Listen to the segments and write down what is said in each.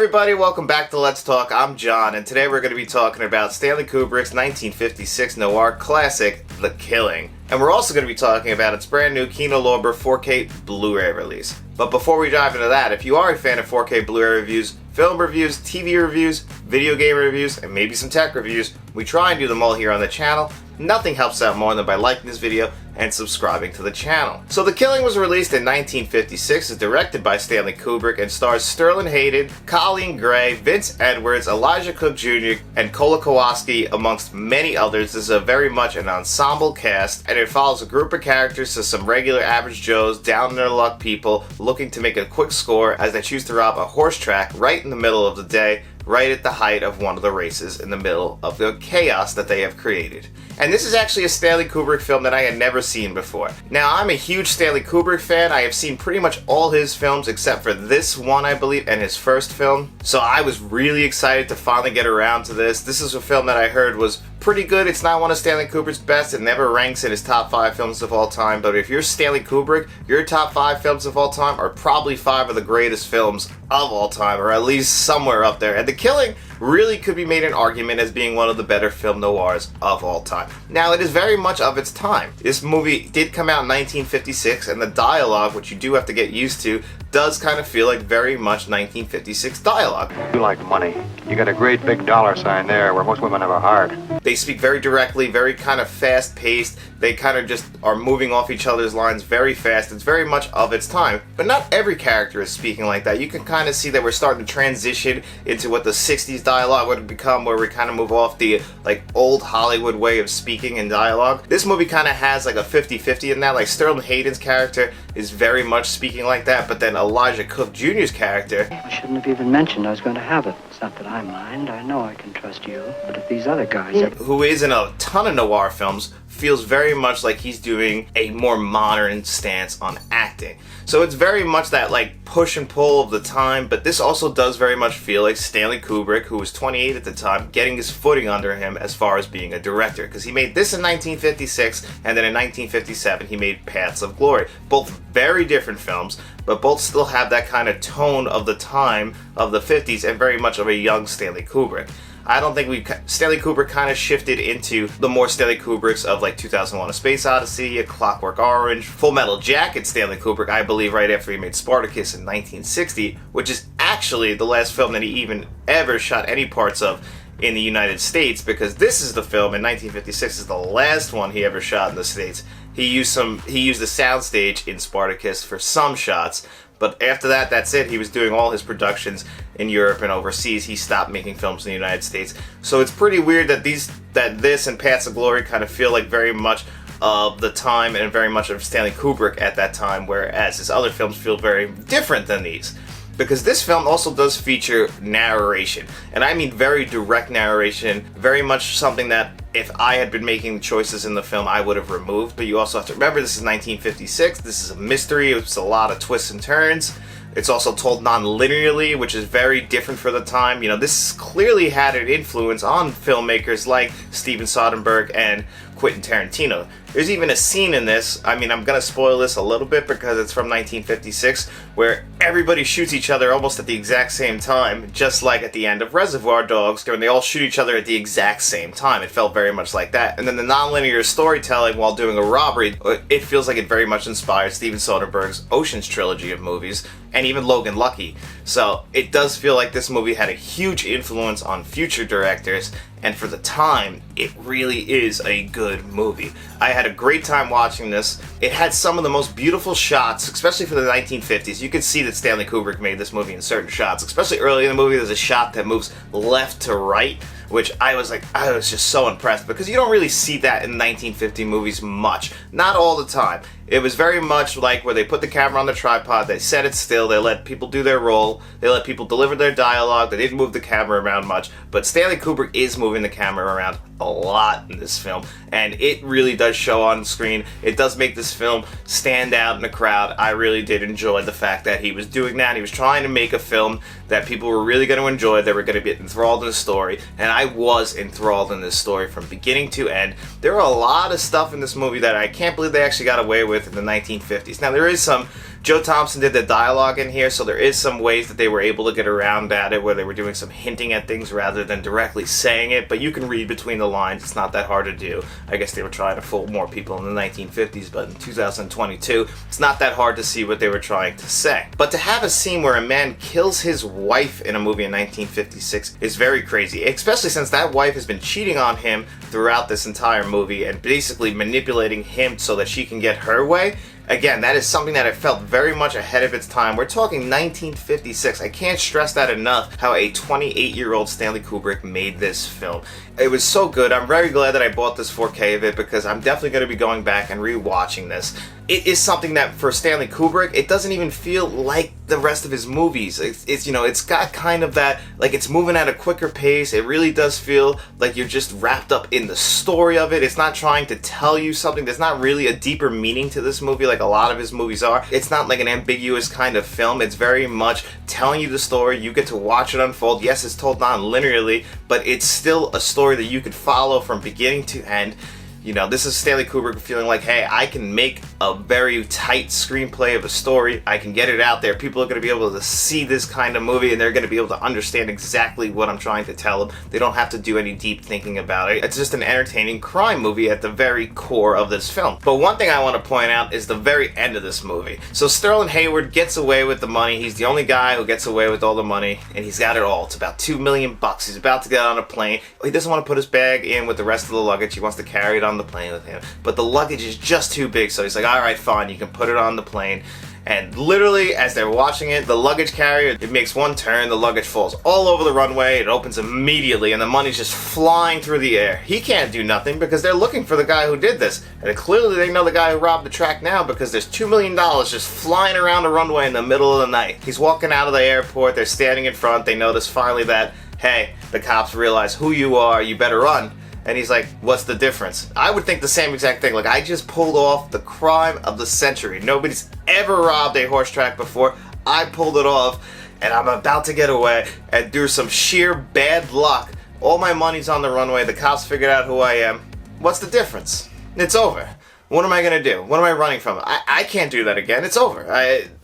everybody, welcome back to Let's Talk. I'm John, and today we're going to be talking about Stanley Kubrick's 1956 noir classic, The Killing. And we're also going to be talking about its brand new Kino Lorber 4K Blu Ray release. But before we dive into that, if you are a fan of 4K Blu Ray reviews, film reviews, TV reviews, video game reviews, and maybe some tech reviews, we try and do them all here on the channel. Nothing helps out more than by liking this video and subscribing to the channel. So The Killing was released in 1956, is directed by Stanley Kubrick, and stars Sterling Hayden, Colleen Gray, Vince Edwards, Elijah Cook Jr., and Kola Kowalski, amongst many others. This is a very much an ensemble cast, and it follows a group of characters to some regular average Joes, down in their luck people, looking to make a quick score as they choose to rob a horse track right in the middle of the day, right at the height of one of the races in the middle of the chaos that they have created. And this is actually a Stanley Kubrick film that I had never seen before. Now, I'm a huge Stanley Kubrick fan. I have seen pretty much all his films except for this one, I believe, and his first film. So I was really excited to finally get around to this. This is a film that I heard was pretty good. It's not one of Stanley Kubrick's best. It never ranks in his top 5 films of all time. But if you're Stanley Kubrick, your top 5 films of all time are probably 5 of the greatest films of all time, or at least somewhere up there. And The Killing really could be made an argument as being one of the better film noirs of all time. Now, it is very much of its time. This movie did come out in 1956, and the dialogue, which you do have to get used to, does kind of feel like very much 1956 dialogue. You like money. You got a great big dollar sign there where most women have a heart. They speak very directly, very kind of fast-paced. They kind of just are moving off each other's lines very fast. It's very much of its time. But not every character is speaking like that. You can kind of see that we're starting to transition into what the 60s dialogue would become, where we kind of move off the like old Hollywood way of speaking and dialogue. This movie kind of has like a 50-50 in that. Like Sterling Hayden's character is very much speaking like that, but then Elijah Cook Jr.'s character... I shouldn't have even mentioned I was going to have it. It's not that I mind. I know I can trust you. But if these other guys... who is in a ton of noir films, feels very much like he's doing a more modern stance on acting. So it's very much that like push and pull of the time, but this also does very much feel like Stanley Kubrick, who was 28 at the time, getting his footing under him as far as being a director. Because he made this in 1956, and then in 1957 he made Paths of Glory. Both very different films, but both still have that kind of tone of the time of the 50s and very much of a young Stanley Kubrick. I don't think Stanley Kubrick kind of shifted into the more Stanley Kubricks of like 2001: A Space Odyssey, A Clockwork Orange, Full Metal Jacket Stanley Kubrick, I believe right after he made Spartacus in 1960, which is actually the last film that he even ever shot any parts of in the United States, because this is the film in 1956 is the last one he ever shot in the States. He used a soundstage in Spartacus for some shots, but after that, that's it. He was doing all his productions in Europe and overseas. He stopped making films in the United States. So it's pretty weird that this and Paths of Glory kind of feel like very much of the time and very much of Stanley Kubrick at that time, whereas his other films feel very different than these. Because this film also does feature narration, and I mean very direct narration, very much something that if I had been making choices in the film I would have removed. But you also have to remember this is 1956, this is a mystery, it's a lot of twists and turns. It's also told non-linearly, which is very different for the time. You know, this clearly had an influence on filmmakers like Steven Soderbergh and Quentin Tarantino. There's even a scene in this, I mean, I'm gonna spoil this a little bit because it's from 1956, where everybody shoots each other almost at the exact same time, just like at the end of Reservoir Dogs, when they all shoot each other at the exact same time. It felt very much like that. And then the non-linear storytelling while doing a robbery, it feels like it very much inspired Steven Soderbergh's Ocean's trilogy of movies, and even Logan Lucky. So it does feel like this movie had a huge influence on future directors, and for the time, it really is a good movie. I had a great time watching this. It had some of the most beautiful shots, especially for the 1950s. You could see that Stanley Kubrick made this movie in certain shots, especially early in the movie. There's a shot that moves left to right, which I was just so impressed, because you don't really see that in 1950 movies much. Not all the time. It was very much like where they put the camera on the tripod, they set it still, they let people do their role, they let people deliver their dialogue, they didn't move the camera around much, but Stanley Kubrick is moving the camera around a lot in this film, and it really does show on screen. It does make this film stand out in the crowd. I really did enjoy the fact that he was doing that. He was trying to make a film that people were really going to enjoy, they were going to be enthralled in the story, and I was enthralled in this story from beginning to end. There are a lot of stuff in this movie that I can't believe they actually got away with in the 1950s. Now, there is some Joe Thompson did the dialogue in here, so there is some ways that they were able to get around at it, where they were doing some hinting at things rather than directly saying it, but you can read between the lines. It's not that hard to do. I guess they were trying to fool more people in the 1950s, but in 2022, it's not that hard to see what they were trying to say. But to have a scene where a man kills his wife in a movie in 1956 is very crazy, especially since that wife has been cheating on him throughout this entire movie and basically manipulating him so that she can get her way. Again, that is something that I felt very much ahead of its time. We're talking 1956. I can't stress that enough, how a 28-year-old Stanley Kubrick made this film. It was so good. I'm very glad that I bought this 4K of it, because I'm definitely going to be going back and re-watching this. It is something that, for Stanley Kubrick, it doesn't even feel like the rest of his movies. It's you know, it's got kind of that, like, it's moving at a quicker pace. It really does feel like you're just wrapped up in the story of it. It's not trying to tell you something. There's not really a deeper meaning to this movie like a lot of his movies are. It's not like an ambiguous kind of film. It's very much telling you the story. You get to watch it unfold. Yes, it's told non-linearly, but it's still a story that you could follow from beginning to end. You know, this is Stanley Kubrick feeling like, hey, I can make a very tight screenplay of a story. I can get it out there. People are going to be able to see this kind of movie, and they're going to be able to understand exactly what I'm trying to tell them. They don't have to do any deep thinking about it. It's just an entertaining crime movie at the very core of this film. But one thing I want to point out is the very end of this movie. So Sterling Hayward gets away with the money. He's the only guy who gets away with all the money, and he's got it all. It's about $2 million. He's about to get on a plane. He doesn't want to put his bag in with the rest of the luggage. He wants to carry it on the plane with him, but the luggage is just too big, so he's like, all right, fine, you can put it on the plane. And literally, as they're watching it, the luggage carrier, it makes one turn, the luggage falls all over the runway, it opens immediately, and the money's just flying through the air. He can't do nothing because they're looking for the guy who did this, and clearly they know the guy who robbed the track now, because there's $2 million just flying around the runway in the middle of the night. He's walking out of the airport, they're standing in front, they notice finally that, hey, the cops realize who you are, you better run. And he's like, what's the difference? I would think the same exact thing. Like, I just pulled off the crime of the century. Nobody's ever robbed a horse track before. I pulled it off, and I'm about to get away. And through some sheer bad luck, all my money's on the runway. The cops figured out who I am. What's the difference? It's over. What am I going to do? What am I running from? I can't do that again. It's over.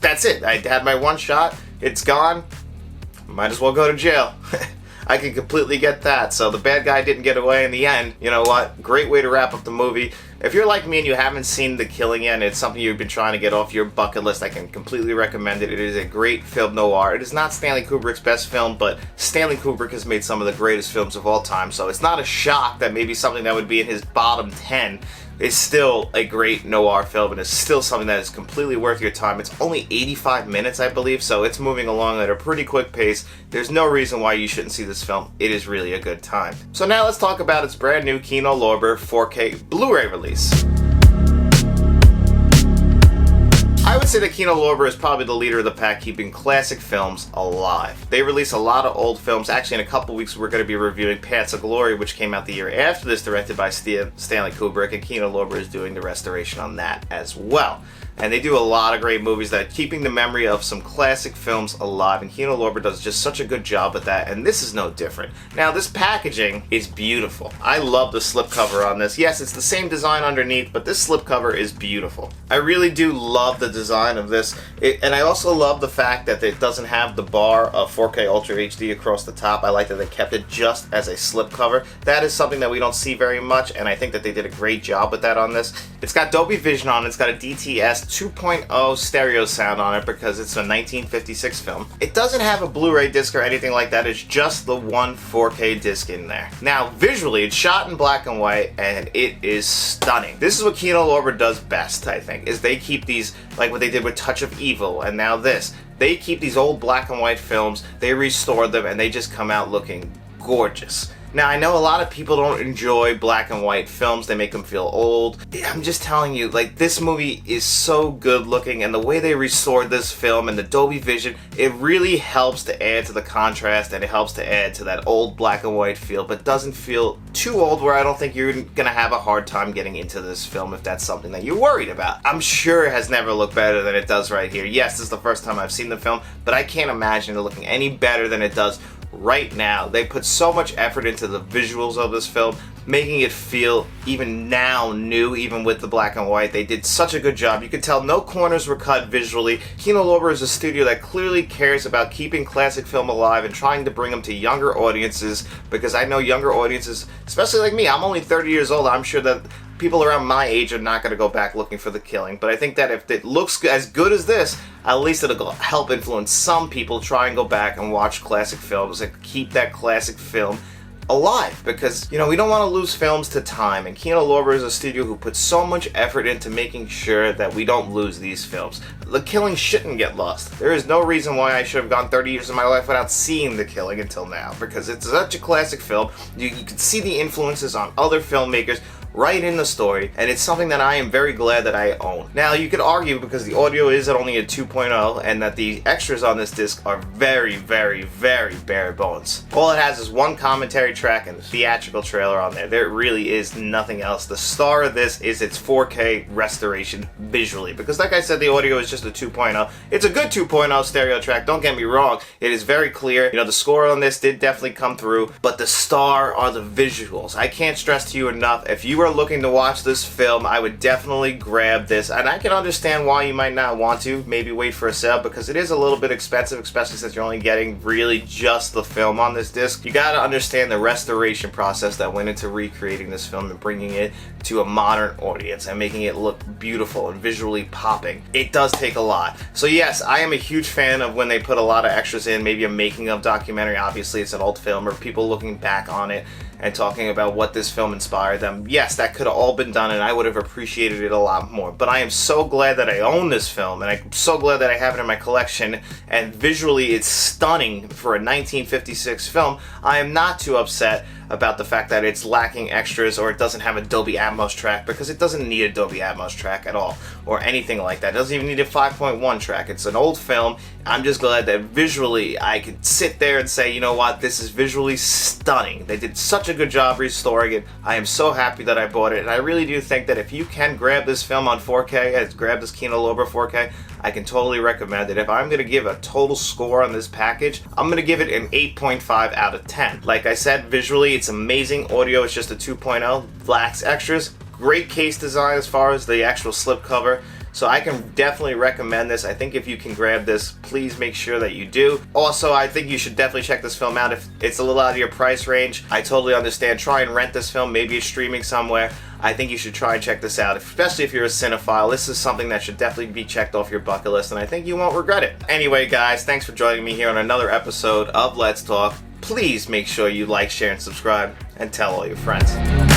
That's it. I had my one shot. It's gone. Might as well go to jail. I can completely get that. So the bad guy didn't get away in the end. You know what? Great way to wrap up the movie. If you're like me and you haven't seen The Killing yet, and it's something you've been trying to get off your bucket list, I can completely recommend it. It is a great film noir. It is not Stanley Kubrick's best film, but Stanley Kubrick has made some of the greatest films of all time, so it's not a shock that maybe something that would be in his bottom 10 is still a great noir film, and it's still something that is completely worth your time. It's only 85 minutes, I believe, so it's moving along at a pretty quick pace. There's no reason why you shouldn't see this film. It is really a good time. So now let's talk about its brand new Kino Lorber 4K Blu Ray release. I would say that Kino Lorber is probably the leader of the pack, keeping classic films alive. They release a lot of old films. Actually, in a couple weeks, we're going to be reviewing Paths of Glory, which came out the year after this, directed by Stanley Kubrick, and Kino Lorber is doing the restoration on that as well. And they do a lot of great movies that are keeping the memory of some classic films alive, and Kino Lorber does just such a good job with that, and this is no different. Now, this packaging is beautiful. I love the slipcover on this. Yes, it's the same design underneath, but this slipcover is beautiful. I really do love the design of this, and I also love the fact that it doesn't have the bar of 4K Ultra HD across the top. I like that they kept it just as a slipcover. That is something that we don't see very much, and I think that they did a great job with that on this. It's got Dolby Vision on it. It's got a DTS 2.0 stereo sound on it because it's a 1956 film. It doesn't have a Blu Ray disc or anything like that. It's just the one 4K disc in there. Now, visually, it's shot in black and white, and it is stunning. This is what Kino Lorber does best, I think, is they keep these, like what they did with Touch of Evil, and now this. They keep these old black and white films, they restore them, and they just come out looking gorgeous. Now, I know a lot of people don't enjoy black and white films. They make them feel old. I'm just telling you, like, this movie is so good looking, and the way they restored this film and the Dolby Vision, it really helps to add to the contrast, and it helps to add to that old black and white feel, but doesn't feel too old where I don't think you're gonna have a hard time getting into this film if that's something that you're worried about. I'm sure it has never looked better than it does right here. Yes, this is the first time I've seen the film, but I can't imagine it looking any better than it does right now. They put so much effort into the visuals of this film, making it feel even now new, even with the black and white. They did such a good job. You could tell no corners were cut visually. Kino Lorber is a studio that clearly cares about keeping classic film alive and trying to bring them to younger audiences, because I know younger audiences, especially like me, I'm only 30 years old, I'm sure that people around my age are not going to go back looking for The Killing. But I think that if it looks as good as this, at least it'll help influence some people try and go back and watch classic films and keep that classic film alive, because we don't want to lose films to time, and Kino Lorber is a studio who puts so much effort into making sure that we don't lose these films. The Killing shouldn't get lost. There is no reason why I should have gone 30 years of my life without seeing The Killing until now, because it's such a classic film. You can see the influences on other filmmakers right in the story, and it's something that I am very glad that I own. Now, you could argue, because the audio is at only a 2.0 and that the extras on this disc are very, very, very bare bones. All it has is one commentary track and the theatrical trailer on there. There really is nothing else. The star of this is its 4K restoration visually, because like I said, the audio is just a 2.0. It's a good 2.0 stereo track, don't get me wrong. It is very clear. The score on this did definitely come through, but the star are the visuals. I can't stress to you enough, if you are looking to watch this film, I would definitely grab this, and I can understand why you might not want to maybe wait for a sale, because it is a little bit expensive, especially since you're only getting really just the film on this disc. You gotta understand the restoration process that went into recreating this film and bringing it to a modern audience and making it look beautiful and visually popping. It does take a lot. So yes, I am a huge fan of when they put a lot of extras in, maybe a making of documentary. Obviously it's an old film, or people looking back on it and talking about what this film inspired them. Yes, that could have all been done, and I would have appreciated it a lot more. But I am so glad that I own this film, and I'm so glad that I have it in my collection, and visually it's stunning for a 1956 film. I am not too upset about the fact that it's lacking extras, or it doesn't have a Dolby Atmos track, because it doesn't need a Dolby Atmos track at all, or anything like that. It doesn't even need a 5.1 track. It's an old film. I'm just glad that visually I could sit there and say, you know what, this is visually stunning. They did such a good job restoring it. I am so happy that I bought it, and I really do think that if you can grab this film on 4K, grab this Kino Lorber 4K, I can totally recommend it. If I'm going to give a total score on this package, I'm going to give it an 8.5 out of 10. Like I said, visually it's amazing. Audio is just a 2.0, lacks extras. Great case design as far as the actual slipcover. So I can definitely recommend this. I think if you can grab this, please make sure that you do. Also, I think you should definitely check this film out if it's a little out of your price range. I totally understand. Try and rent this film. Maybe it's streaming somewhere. I think you should try and check this out, especially if you're a cinephile. This is something that should definitely be checked off your bucket list, and I think you won't regret it. Anyway, guys, thanks for joining me here on another episode of Let's Talk. Please make sure you like, share, and subscribe, and tell all your friends.